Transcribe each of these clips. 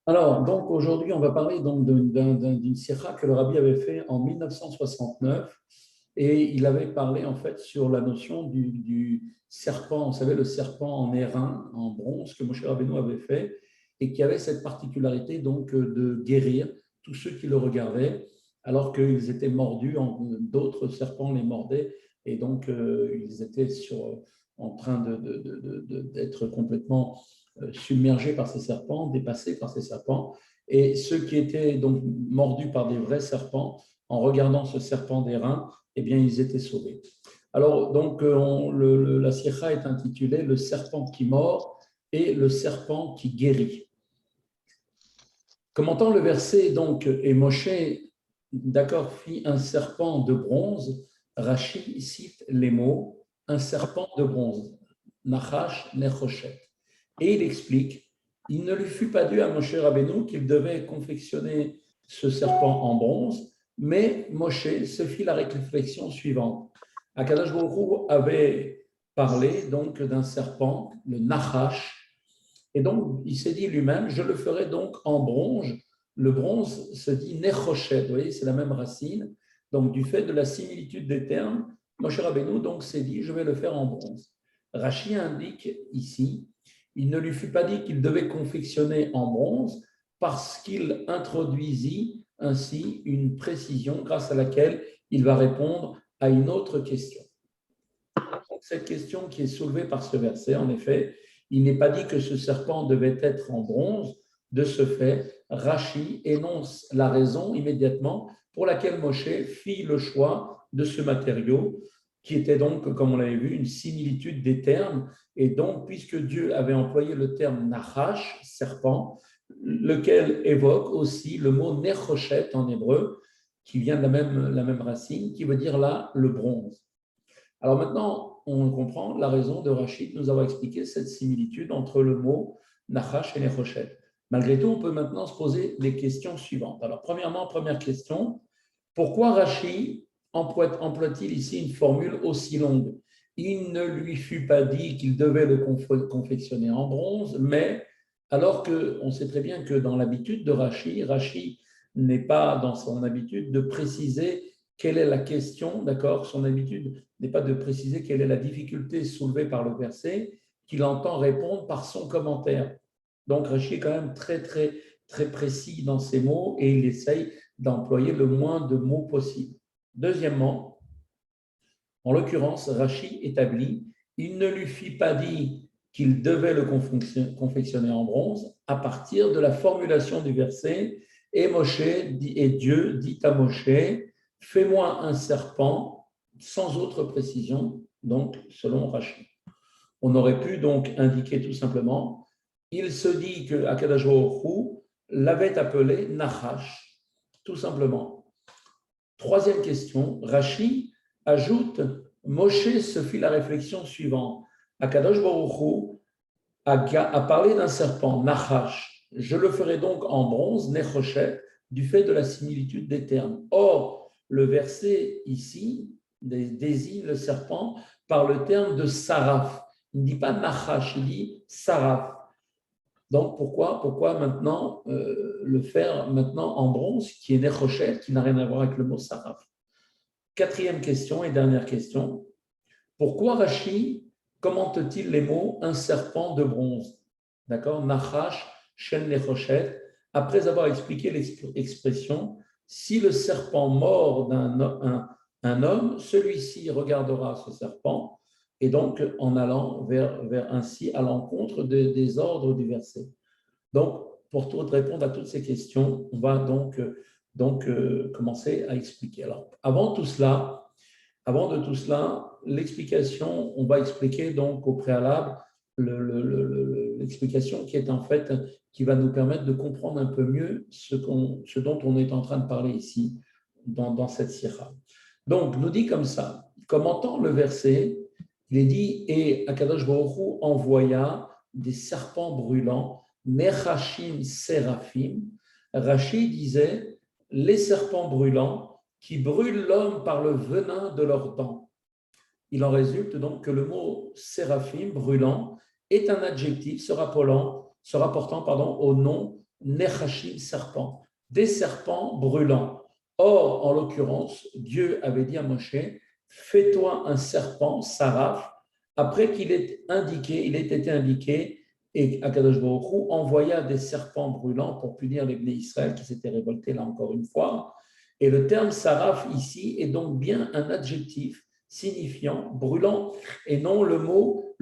Alors, donc aujourd'hui, on va parler donc d'une sikha que le rabbi avait fait en 1969 et il avait parlé en fait sur la notion du serpent, vous savez, le serpent en airain, en bronze que Moshe Rabbeinu avait fait et qui avait cette particularité donc de guérir tous ceux qui le regardaient alors qu'ils étaient mordus, d'autres serpents les mordaient et donc ils étaient en train d'être complètement submergés par ces serpents, dépassés par ces serpents. Et ceux qui étaient donc mordus par des vrais serpents, en regardant ce serpent d'airain, eh bien, ils étaient sauvés. Alors, donc, la sikha est intitulée Le serpent qui mord et le serpent qui guérit. Commentant le verset, donc, et Moshe, d'accord, fit un serpent de bronze, Rashi cite les mots, un serpent de bronze, Nachash Nechoshet. Et il explique, il ne lui fut pas dû à Moshe Rabbeinu qu'il devait confectionner ce serpent en bronze, mais Moshe se fit la réflexion suivante. Akadosh Baruch Hu avait parlé donc d'un serpent, le Nachash, et donc il s'est dit lui-même, je le ferai donc en bronze. Le bronze se dit Nechoshet, vous voyez, c'est la même racine. Donc du fait de la similitude des termes, Moshe Rabbeinu donc s'est dit, je vais le faire en bronze. Rashi indique ici, il ne lui fut pas dit qu'il devait confectionner en bronze parce qu'il introduisit ainsi une précision grâce à laquelle il va répondre à une autre question. Donc, cette question qui est soulevée par ce verset, en effet, il n'est pas dit que ce serpent devait être en bronze. De ce fait, Rashi énonce la raison immédiatement pour laquelle Moshe fit le choix de ce matériau, qui était donc, comme on l'avait vu, une similitude des termes. Et donc, puisque Dieu avait employé le terme Nachash, serpent, lequel évoque aussi le mot Nechoshet en hébreu, qui vient de la même racine, qui veut dire là le bronze. Alors maintenant, on comprend la raison de Rachid nous avoir expliqué cette similitude entre le mot Nachash et Nechoshet. Malgré tout, on peut maintenant se poser les questions suivantes. Alors, premièrement, première question, pourquoi Rachid emploie-t-il ici une formule aussi longue? Il ne lui fut pas dit qu'il devait le confectionner en bronze, mais alors qu'on sait très bien que dans l'habitude de Rachid n'est pas dans son habitude de préciser quelle est la question, d'accord? Son habitude n'est pas de préciser quelle est la difficulté soulevée par le verset, qu'il entend répondre par son commentaire. Donc, Rachid est quand même très précis dans ses mots et il essaye d'employer le moins de mots possible. Deuxièmement, en l'occurrence, Rachid établit, il ne lui fit pas dit qu'il devait le confectionner en bronze à partir de la formulation du verset et Dieu dit à Moshe, fais-moi un serpent sans autre précision, donc selon Rachid. On aurait pu donc indiquer tout simplement, il se dit que Akadosh Baruch Hu l'avait appelé Nachash, tout simplement. Troisième question, Rashi ajoute, Moshe se fit la réflexion suivante. Akadosh Baruch Hu a parlé d'un serpent, Nachash. Je le ferai donc en bronze, Nechoshet, du fait de la similitude des termes. Or, le verset ici désigne le serpent par le terme de Saraf. Il ne dit pas Nachash, il dit Saraf. Donc, pourquoi maintenant le faire maintenant en bronze, qui est Nechoshet, qui n'a rien à voir avec le mot Saraf? Quatrième question et dernière question. Pourquoi Rashi commente-t-il les mots un serpent de bronze? D'accord? Nachash, Shen Nechoshet. Après avoir expliqué l'expression, si le serpent mord un homme, celui-ci regardera ce serpent et donc en allant vers ainsi à l'encontre des ordres du verset. Donc, pour répondre à toutes ces questions, on va donc commencer à expliquer. Alors, avant de tout cela, l'explication, on va expliquer donc au préalable l'explication qui est en fait, qui va nous permettre de comprendre un peu mieux ce dont on est en train de parler ici, dans cette sira. Donc, nous dit comme ça, commentant le verset, il est dit, et Akadosh Baruch Hu envoya des serpents brûlants, Nechashim Seraphim. Rachid disait, les serpents brûlants qui brûlent l'homme par le venin de leurs dents. Il en résulte donc que le mot séraphim, brûlant, est un adjectif se rapportant au nom nechashim, serpents, des serpents brûlants. Or, en l'occurrence, Dieu avait dit à Moshe, fais-toi un serpent, saraf, après qu'il ait été indiqué, et Akadosh Baruch Hu envoya des serpents brûlants pour punir les Bnei Israël qui s'étaient révoltés là encore une fois. Et le terme saraf ici est donc bien un adjectif signifiant brûlant et non le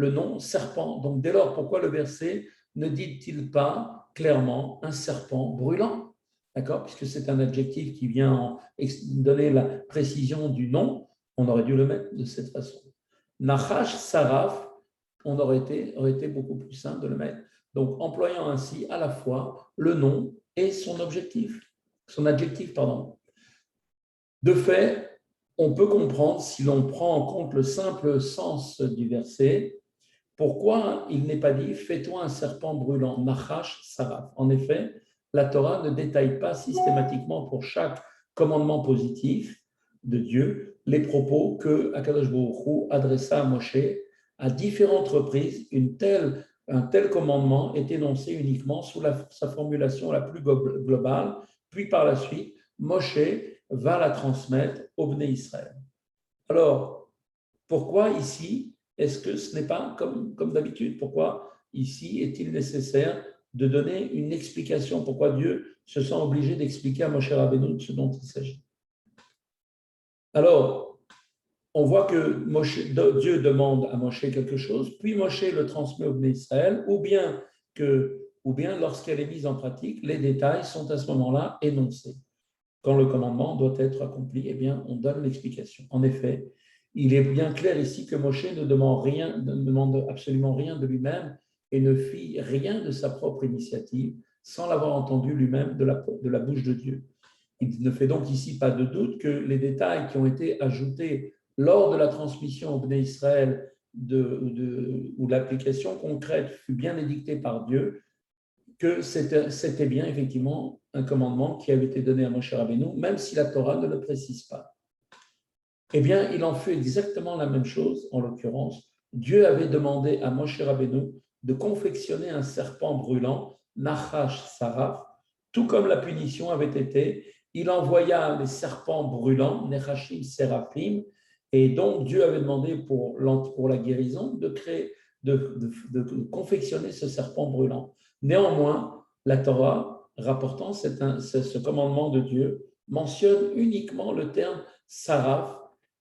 nom serpent. Donc dès lors, pourquoi le verset ne dit-il pas clairement un serpent brûlant? D'accord? Puisque c'est un adjectif qui vient donner la précision du nom, on aurait dû le mettre de cette façon. Nachash saraf, aurait été beaucoup plus simple de le mettre. Donc employant ainsi à la fois le nom et son adjectif, pardon. De fait, on peut comprendre, si l'on prend en compte le simple sens du verset, pourquoi il n'est pas dit « fais-toi un serpent brûlant » Nachash saraf. En effet, la Torah ne détaille pas systématiquement pour chaque commandement positif de Dieu les propos que Akadosh Baruch Hu adressa à Moshe à différentes reprises. Un tel commandement est énoncé uniquement sous sa formulation la plus globale, puis par la suite, Moshe va la transmettre au Bnei Israël. Alors, pourquoi ici est-ce que ce n'est pas comme d'habitude? Pourquoi ici est-il nécessaire de donner une explication? Pourquoi Dieu se sent obligé d'expliquer à Moshe Rabbeinu de ce dont il s'agit? Alors, on voit que Dieu demande à Moshe quelque chose, puis Moshe le transmet au Bnei Israël, ou bien lorsqu'elle est mise en pratique, les détails sont à ce moment-là énoncés. Quand le commandement doit être accompli, eh bien, on donne l'explication. En effet, il est bien clair ici que Moshe ne demande absolument rien de lui-même et ne fit rien de sa propre initiative sans l'avoir entendu lui-même de la bouche de Dieu. Il ne fait donc ici pas de doute que les détails qui ont été ajoutés lors de la transmission au Bnei Israël où l'application concrète fut bien édictée par Dieu, que c'était bien effectivement un commandement qui avait été donné à Moshe Rabbeinu, même si la Torah ne le précise pas. Eh bien, il en fut exactement la même chose, en l'occurrence. Dieu avait demandé à Moshe Rabbeinu de confectionner un serpent brûlant, Nachash Saraf, tout comme la punition avait été. Il envoya les serpents brûlants, Nechashim Seraphim, et donc Dieu avait demandé pour la guérison de confectionner ce serpent brûlant. Néanmoins, la Torah, rapportant ce commandement de Dieu, mentionne uniquement le terme Saraf,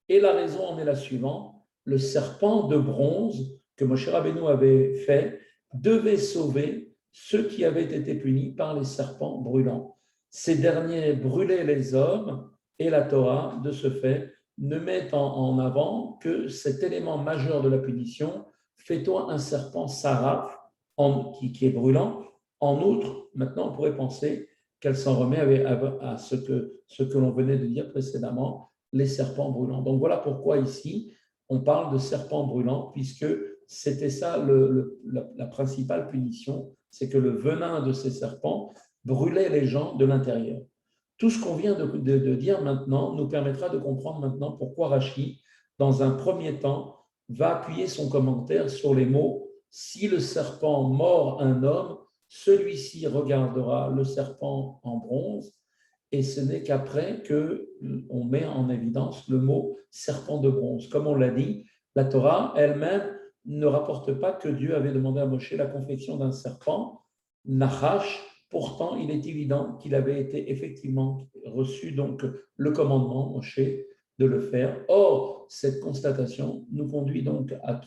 et la raison en est la suivante. Le serpent de bronze que Moshe Rabbeinu avait fait devait sauver ceux qui avaient été punis par les serpents brûlants. Ces derniers brûlaient les hommes et la Torah, de ce fait, ne met en avant que cet élément majeur de la punition, fais-toi un serpent saraf, qui est brûlant. En outre, maintenant, on pourrait penser qu'elle s'en remet à ce que l'on venait de dire précédemment, les serpents brûlants. Donc voilà pourquoi ici, on parle de serpents brûlants, puisque c'était ça la principale punition, c'est que le venin de ces serpents brûlait les gens de l'intérieur. Tout ce qu'on vient de dire maintenant nous permettra de comprendre maintenant pourquoi Rashi, dans un premier temps, va appuyer son commentaire sur les mots « Si le serpent mord un homme, celui-ci regardera le serpent en bronze » et ce n'est qu'après qu'on met en évidence le mot « serpent de bronze ». Comme on l'a dit, la Torah elle-même ne rapporte pas que Dieu avait demandé à Moshe la confection d'un serpent, Nachash. Pourtant, il est évident qu'il avait été effectivement reçu donc le commandement, Moshe, de le faire. Or, cette constatation nous conduit donc à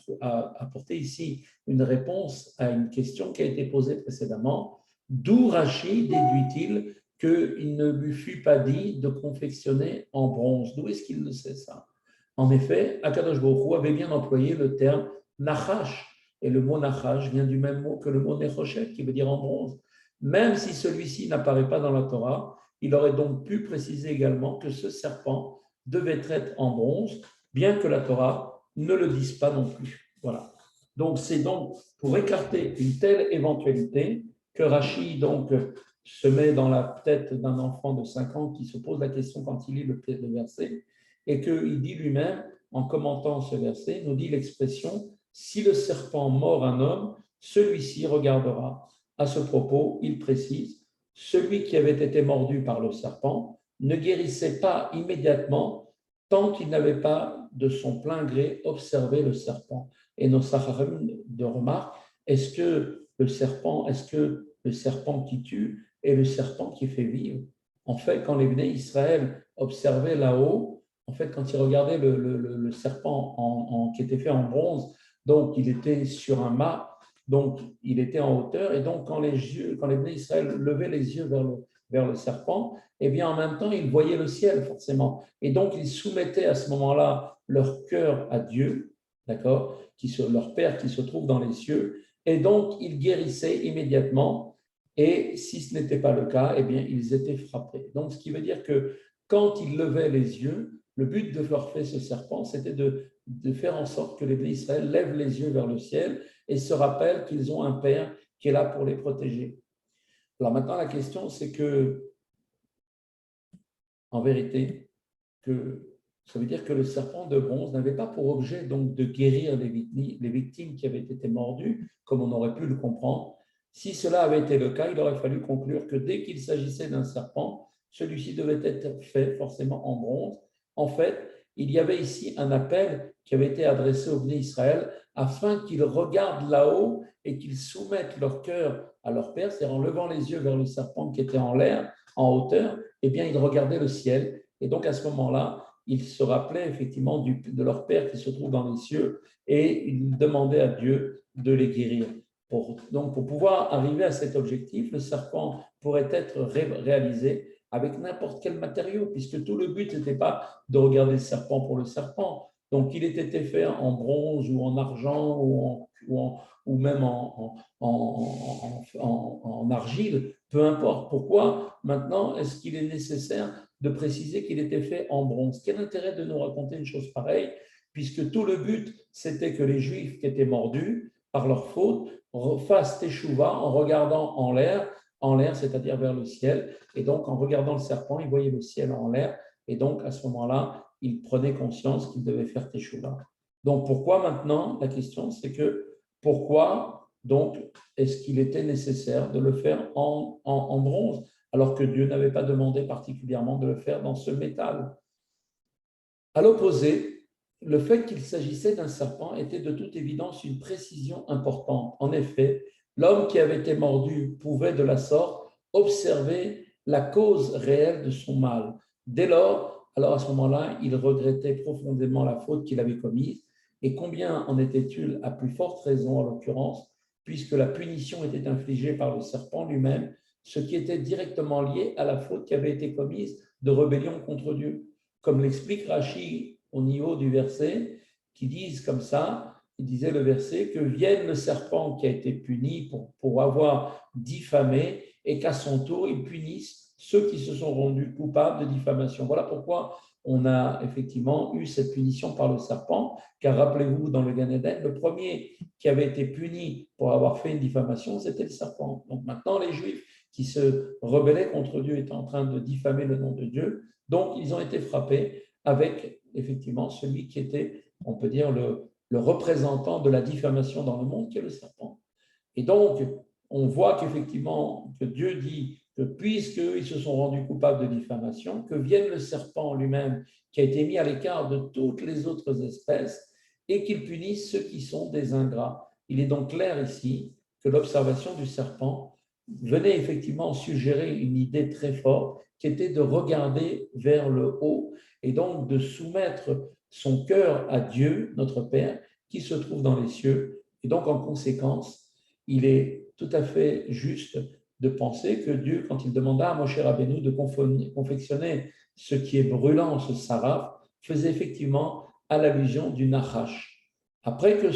apporter ici une réponse à une question qui a été posée précédemment. D'où Rashi déduit-il qu'il ne lui fut pas dit de confectionner en bronze? D'où est-ce qu'il le sait ça? En effet, Akadosh Baruch Hu avait bien employé le terme Nachash, et le mot Nachash vient du même mot que le mot Nechoshet, qui veut dire en bronze. Même si celui-ci n'apparaît pas dans la Torah, il aurait donc pu préciser également que ce serpent devait être en bronze, bien que la Torah ne le dise pas non plus. Voilà. Donc, c'est donc pour écarter une telle éventualité que Rashi donc se met dans la tête d'un enfant de 5 ans qui se pose la question quand il lit le verset, et qu'il dit lui-même, en commentant ce verset, nous dit l'expression « Si le serpent mord un homme, celui-ci regardera ». À ce propos, il précise celui qui avait été mordu par le serpent ne guérissait pas immédiatement tant qu'il n'avait pas de son plein gré observé le serpent. Et nos sacharim de remarque, est-ce que le serpent qui tue est le serpent qui fait vivre? En fait, quand les Bnei Israël observaient là-haut, en fait, quand ils regardaient le serpent qui était fait en bronze, donc il était sur un mât, donc il était en hauteur, et donc quand les Bnei Israël levaient les yeux vers le serpent, eh bien en même temps, ils voyaient le ciel forcément. Et donc ils soumettaient à ce moment-là leur cœur à Dieu, d'accord, leur Père qui se trouve dans les cieux, et donc ils guérissaient immédiatement. Et si ce n'était pas le cas, eh bien, ils étaient frappés. Donc, ce qui veut dire que quand ils levaient les yeux, le but de leur faire ce serpent, c'était de faire en sorte que les Bnei Israël lèvent les yeux vers le ciel et se rappellent qu'ils ont un Père qui est là pour les protéger. Alors maintenant, la question, c'est que, en vérité, ça veut dire que le serpent de bronze n'avait pas pour objet donc de guérir les victimes qui avaient été mordues, comme on aurait pu le comprendre. Si cela avait été le cas, il aurait fallu conclure que dès qu'il s'agissait d'un serpent, celui-ci devait être fait forcément en bronze. En fait, il y avait ici un appel qui avait été adressé au Bnei Israël afin qu'ils regardent là-haut et qu'ils soumettent leur cœur à leur Père, c'est-à-dire en levant les yeux vers le serpent qui était en l'air, en hauteur, eh bien, ils regardaient le ciel. Et donc, à ce moment-là, ils se rappelaient effectivement de leur Père qui se trouve dans les cieux et ils demandaient à Dieu de les guérir. Donc, pour pouvoir arriver à cet objectif, le serpent pourrait être réalisé avec n'importe quel matériau, puisque tout le but n'était pas de regarder le serpent pour le serpent. Donc, il était fait en bronze ou en argent ou même en argile, peu importe. Pourquoi maintenant est-ce qu'il est nécessaire de préciser qu'il était fait en bronze? Quel intérêt de nous raconter une chose pareille, puisque tout le but, c'était que les Juifs qui étaient mordus par leur faute fassent teshuva en regardant en l'air, c'est-à-dire vers le ciel. Et donc, en regardant le serpent, ils voyaient le ciel en l'air. Et donc, à ce moment-là, ils prenaient conscience qu'ils devaient faire teshuva. Donc, pourquoi maintenant? La question, c'est que pourquoi donc est-ce qu'il était nécessaire de le faire en bronze, alors que Dieu n'avait pas demandé particulièrement de le faire dans ce métal? À l'opposé, le fait qu'il s'agissait d'un serpent était de toute évidence une précision importante. En effet, l'homme qui avait été mordu pouvait de la sorte observer la cause réelle de son mal. Dès lors, alors à ce moment-là, il regrettait profondément la faute qu'il avait commise. Et combien en était-il à plus forte raison en l'occurrence, puisque la punition était infligée par le serpent lui-même, ce qui était directement lié à la faute qui avait été commise de rébellion contre Dieu. Comme l'explique Rashi au niveau du verset, qui disent comme ça, il disait le verset, que vienne le serpent qui a été puni pour avoir diffamé et qu'à son tour, il punisse ceux qui se sont rendus coupables de diffamation. Voilà pourquoi on a effectivement eu cette punition par le serpent, car rappelez-vous, dans le Gan Eden, le premier qui avait été puni pour avoir fait une diffamation, c'était le serpent. Donc maintenant, les Juifs qui se rebellaient contre Dieu étaient en train de diffamer le nom de Dieu, donc ils ont été frappés avec effectivement celui qui était, on peut dire, le représentant de la diffamation dans le monde, qui est le serpent. Et donc, on voit qu'effectivement, que Dieu dit que puisqu'ils se sont rendus coupables de diffamation, que vienne le serpent lui-même, qui a été mis à l'écart de toutes les autres espèces, et qu'il punisse ceux qui sont des ingrats. Il est donc clair ici que l'observation du serpent venait effectivement suggérer une idée très forte, qui était de regarder vers le haut et donc de soumettre son cœur à Dieu, notre Père, qui se trouve dans les cieux. Et donc, en conséquence, il est tout à fait juste de penser que Dieu, quand il demanda à Moshe Rabbeinu de confectionner ce qui est brûlant, ce saraf, faisait effectivement à l'allusion du Nachash. Après que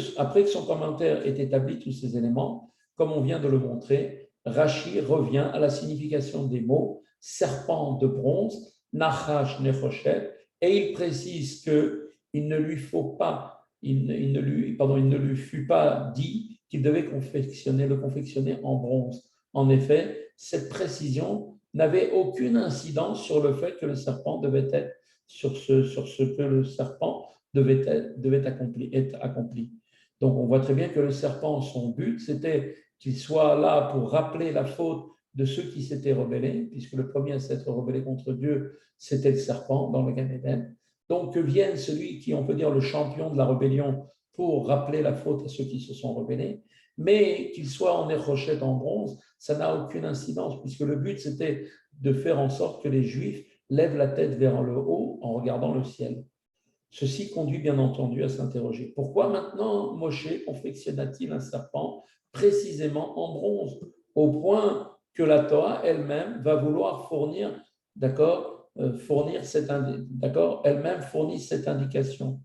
son commentaire ait établi tous ces éléments, comme on vient de le montrer, Rashi revient à la signification des mots serpent de bronze, Nachash Nechoshet, et il précise qu'il ne lui faut pas, il ne lui fut pas dit qu'il devait le confectionner en bronze. En effet, cette précision n'avait aucune incidence sur le fait que le serpent devait être, sur ce que le serpent devait être accompli. Donc, on voit très bien que le serpent, son but, c'était qu'il soit là pour rappeler la faute de ceux qui s'étaient rebellés, puisque le premier à s'être rebellé contre Dieu, c'était le serpent dans le Gan Eden. Donc que vienne celui qui, on peut dire, le champion de la rébellion pour rappeler la faute à ceux qui se sont rebellés, mais qu'il soit en Nérochette en bronze, ça n'a aucune incidence, puisque le but c'était de faire en sorte que les Juifs lèvent la tête vers le haut en regardant le ciel. Ceci conduit bien entendu à s'interroger. Pourquoi maintenant Moshe confectionna-t-il un serpent précisément en bronze, au point que la Torah elle-même va vouloir fournir, elle-même fournit cette indication.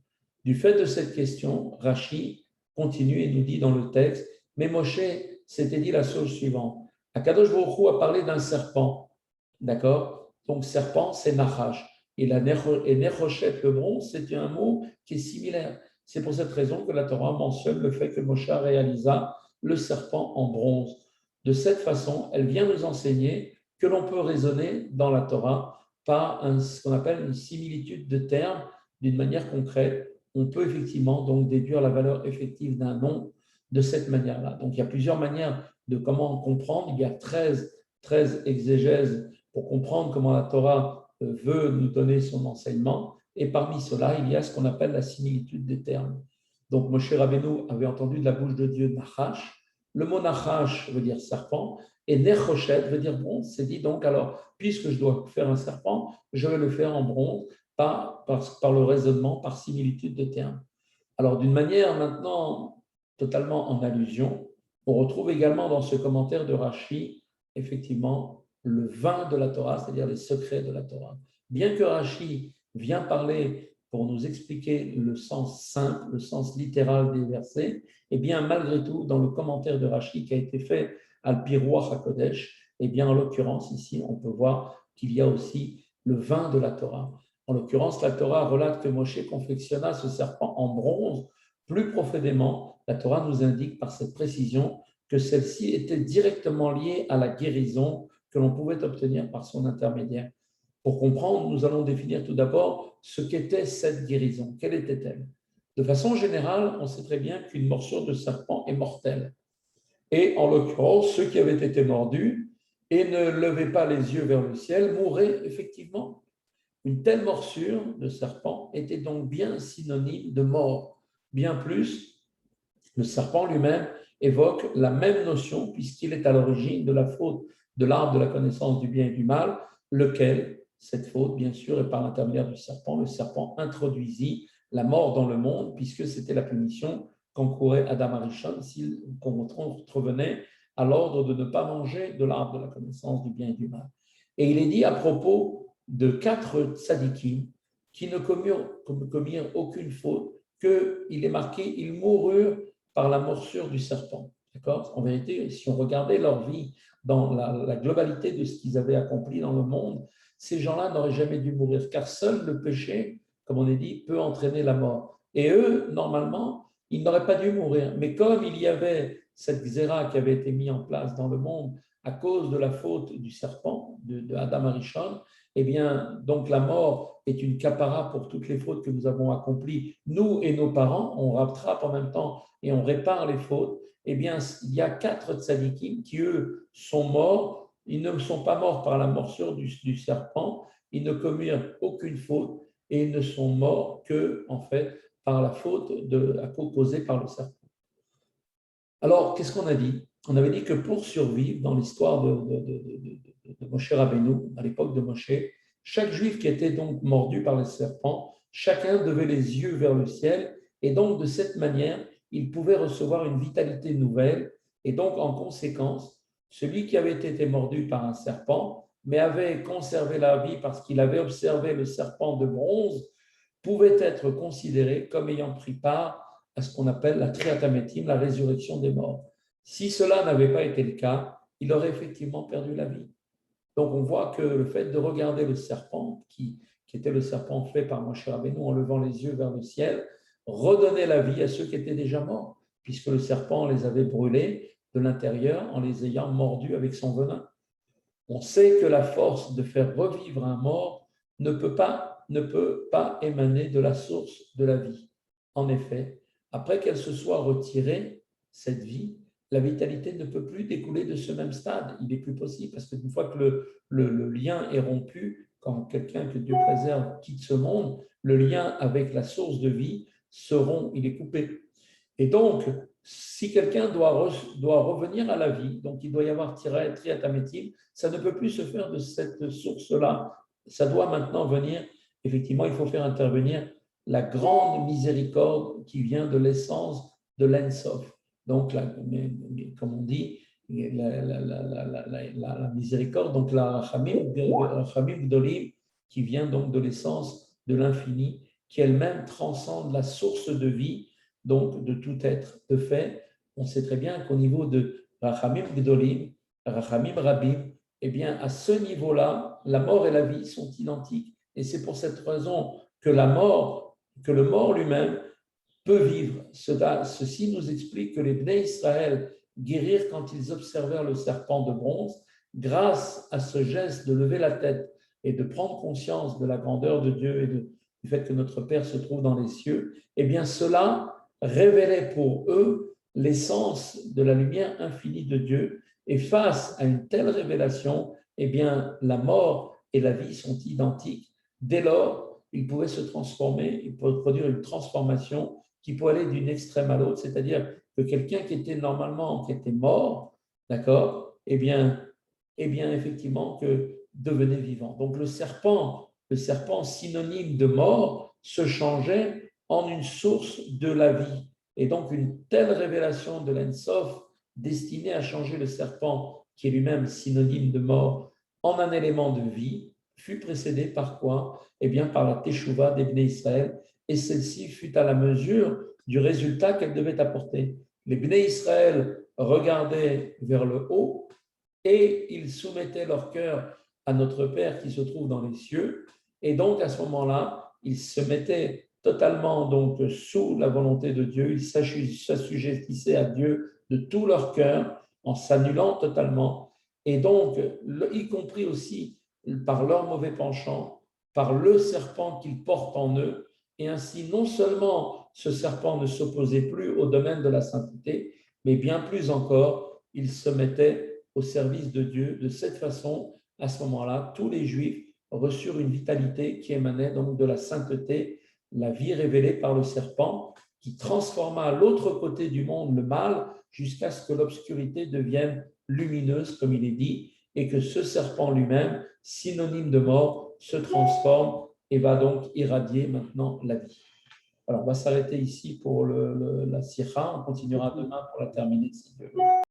Du fait de cette question, Rashi continue et nous dit dans le texte, mais Moshe s'était dit la chose suivante. Akadosh Baruch Hu a parlé d'un serpent, d'accord? Donc serpent, c'est Nachash. Et Nechoshet, le bronze, c'est un mot qui est similaire. C'est pour cette raison que la Torah mentionne le fait que Moshe réalisa le serpent en bronze. De cette façon, elle vient nous enseigner que l'on peut raisonner dans la Torah par ce qu'on appelle une similitude de termes d'une manière concrète. On peut effectivement donc déduire la valeur effective d'un nom de cette manière-là. Donc il y a plusieurs manières de comment comprendre. Il y a 13 exégèses pour comprendre comment la Torah veut nous donner son enseignement. Et parmi cela, il y a ce qu'on appelle la similitude des termes. Donc Moshe Rabbeinu avait entendu de la bouche de Dieu Nachash. Le mot Nachash veut dire serpent et Nechoshet veut dire bronze. C'est dit donc, alors, puisque je dois faire un serpent, je vais le faire en bronze par le raisonnement, par similitude de termes. Alors, d'une manière maintenant totalement en allusion, on retrouve également dans ce commentaire de Rashi, effectivement, le vin de la Torah, c'est-à-dire les secrets de la Torah. Bien que Rashi vient parler pour nous expliquer le sens simple, le sens littéral des versets, et bien malgré tout, dans le commentaire de Rashi qui a été fait à l'Pirouach HaKodesh, et bien en l'occurrence ici, on peut voir qu'il y a aussi le vin de la Torah. En l'occurrence, la Torah relate que Moshe confectionna ce serpent en bronze. Plus profondément, la Torah nous indique par cette précision que celle-ci était directement liée à la guérison que l'on pouvait obtenir par son intermédiaire. Pour comprendre, nous allons définir tout d'abord ce qu'était cette guérison. Quelle était-elle? De façon générale, on sait très bien qu'une morsure de serpent est mortelle. Et en l'occurrence, ceux qui avaient été mordus et ne levaient pas les yeux vers le ciel mouraient effectivement. Une telle morsure de serpent était donc bien synonyme de mort. Bien plus, le serpent lui-même évoque la même notion puisqu'il est à l'origine de la faute de l'arbre de la connaissance du bien et du mal, lequel, cette faute, bien sûr, est par l'intermédiaire du serpent. Le serpent introduisit la mort dans le monde puisque c'était la punition qu'encourait Adam Arishon s'il contrevenait à l'ordre de ne pas manger de l'arbre de la connaissance du bien et du mal. Et il est dit à propos de 4 tzadikim qui ne commirent aucune faute, qu'il est marqué, ils moururent par la morsure du serpent. D'accord? En vérité, si on regardait leur vie dans la globalité de ce qu'ils avaient accompli dans le monde, ces gens-là n'auraient jamais dû mourir, car seul le péché, comme on est dit, peut entraîner la mort. Et eux, normalement, ils n'auraient pas dû mourir. Mais comme il y avait cette xéra qui avait été mise en place dans le monde à cause de la faute du serpent, de Adam Arishon, eh bien, donc la mort est une capara pour toutes les fautes que nous avons accomplies, nous et nos parents, on rattrape en même temps et on répare les fautes. Eh bien, il y a 4 tzadikim qui, eux, sont morts. Ils ne sont pas morts par la morsure du serpent, ils ne commirent aucune faute et ils ne sont morts que, en fait, par la faute causée par le serpent. Alors, qu'est-ce qu'on a dit? On avait dit que pour survivre dans l'histoire de Moshe Rabbeinu, à l'époque de Moshe, chaque juif qui était donc mordu par les serpents, chacun devait les yeux vers le ciel, et donc de cette manière, il pouvait recevoir une vitalité nouvelle, et donc en conséquence, celui qui avait été mordu par un serpent, mais avait conservé la vie parce qu'il avait observé le serpent de bronze, pouvait être considéré comme ayant pris part à ce qu'on appelle la triatamétime, la résurrection des morts. Si cela n'avait pas été le cas, il aurait effectivement perdu la vie. Donc on voit que le fait de regarder le serpent, qui était le serpent fait par Moshe Rabbeinu en levant les yeux vers le ciel, redonnait la vie à ceux qui étaient déjà morts, puisque le serpent les avait brûlés de l'intérieur en les ayant mordus avec son venin. On sait que la force de faire revivre un mort ne peut pas émaner de la source de la vie. En effet, après qu'elle se soit retirée, cette vie, la vitalité ne peut plus découler de ce même stade. Il n'est plus possible parce qu'une fois que le lien est rompu, quand quelqu'un que Dieu préserve quitte ce monde, le lien avec la source de vie se rompt, il est coupé. Et donc, si quelqu'un doit revenir à la vie, donc il doit y avoir triataméthyl, ça ne peut plus se faire de cette source-là. Ça doit maintenant venir, effectivement, il faut faire intervenir la grande miséricorde qui vient de l'essence de l'Ensof. Donc, comme on dit, la miséricorde, donc la Rachamim Gdolim, qui vient donc de l'essence de l'infini, qui elle-même transcende la source de vie, donc de tout être. De fait, on sait très bien qu'au niveau de Rachamim Gdolim, Rachamim Rabim, eh bien, à ce niveau-là, la mort et la vie sont identiques. Et c'est pour cette raison que que le mort lui-même peut vivre. Ceci nous explique que les Bnei Israël guérirent quand ils observèrent le serpent de bronze, grâce à ce geste de lever la tête et de prendre conscience de la grandeur de Dieu et du fait que notre Père se trouve dans les cieux, eh bien cela révélait pour eux l'essence de la lumière infinie de Dieu. Et face à une telle révélation, eh bien la mort et la vie sont identiques. Dès lors, ils pouvaient se transformer, ils pouvaient produire une transformation qui peut aller d'une extrême à l'autre, c'est-à-dire que quelqu'un qui était mort, d'accord, effectivement, que devenait vivant. Donc le serpent synonyme de mort, se changeait en une source de la vie. Et donc une telle révélation de l'Ensof, destinée à changer le serpent, qui est lui-même synonyme de mort, en un élément de vie, fut précédée par quoi? Eh bien, par la Teshuvah des Bnei Israël, et celle-ci fut à la mesure du résultat qu'elle devait apporter. Les Bnei Israël regardaient vers le haut et ils soumettaient leur cœur à notre Père qui se trouve dans les cieux, et donc à ce moment-là, ils se mettaient totalement donc sous la volonté de Dieu, ils s'assujettissaient à Dieu de tout leur cœur en s'annulant totalement, et donc y compris aussi par leur mauvais penchant, par le serpent qu'ils portent en eux, et ainsi non seulement ce serpent ne s'opposait plus au domaine de la sainteté, mais bien plus encore, il se mettait au service de Dieu. De cette façon, à ce moment-là, tous les Juifs reçurent une vitalité qui émanait donc de la sainteté, la vie révélée par le serpent, qui transforma à l'autre côté du monde le mal jusqu'à ce que l'obscurité devienne lumineuse, comme il est dit, et que ce serpent lui-même, synonyme de mort, se transforme et va donc irradier maintenant la vie. Alors, on va s'arrêter ici pour la Sikha. On continuera demain pour la terminer si Dieu veut.